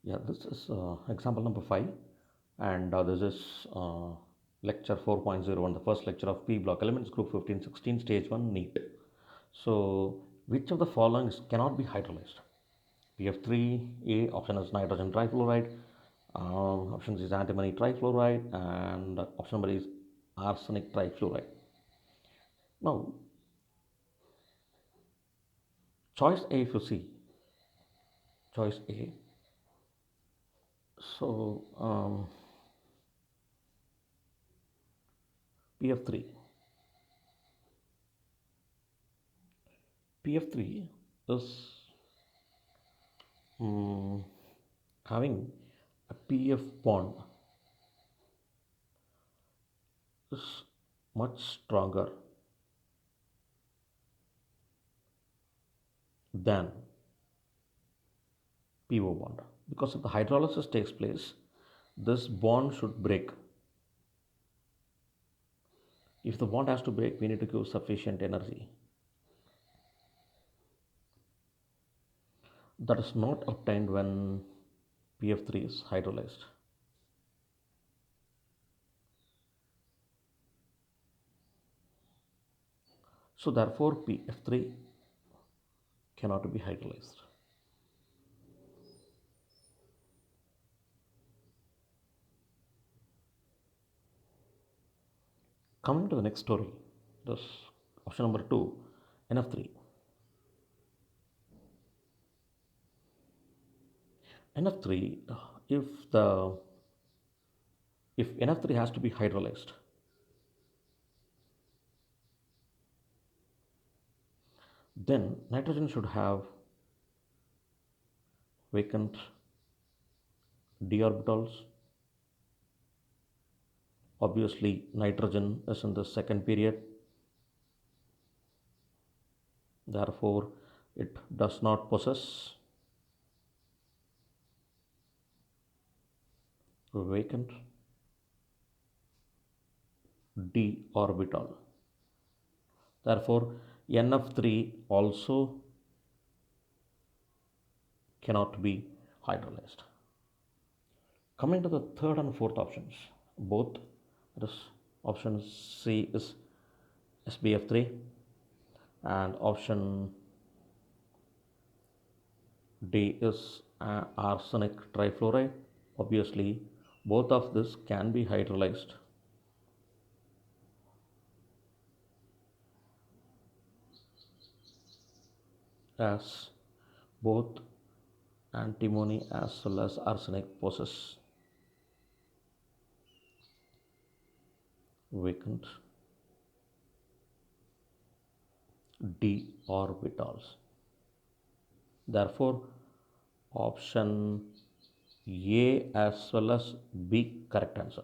Yeah, this is example number 5, and this is lecture 4.01, the first lecture of P block elements group 1516 stage 1 NEET. So, which of the following cannot be hydrolyzed? PF3A option is nitrogen trifluoride, option C is antimony trifluoride, and option number is arsenic trifluoride. Now, choice A, if you see, choice A. So, PF3. PF3 is having a PF bond is much stronger than PO bond. Because if the hydrolysis takes place, this bond should break. If the bond has to break, we need to give sufficient energy. That is not obtained when PF3 is hydrolyzed. So therefore PF3 cannot be hydrolyzed. Coming to the next story, this option number 2, NF3. NF3, if the if NF3 has to be hydrolyzed, then nitrogen should have vacant d orbitals. Obviously, nitrogen is in the second period, therefore, it does not possess vacant d orbital. Therefore, NF3 also cannot be hydrolyzed. Coming to the third and fourth options, both this option C is SBF3 and option D is arsenic trifluoride. Obviously, both of this can be hydrolyzed as both antimony as well as arsenic possess vacant d orbitals. Therefore, option A as well as B correct answer.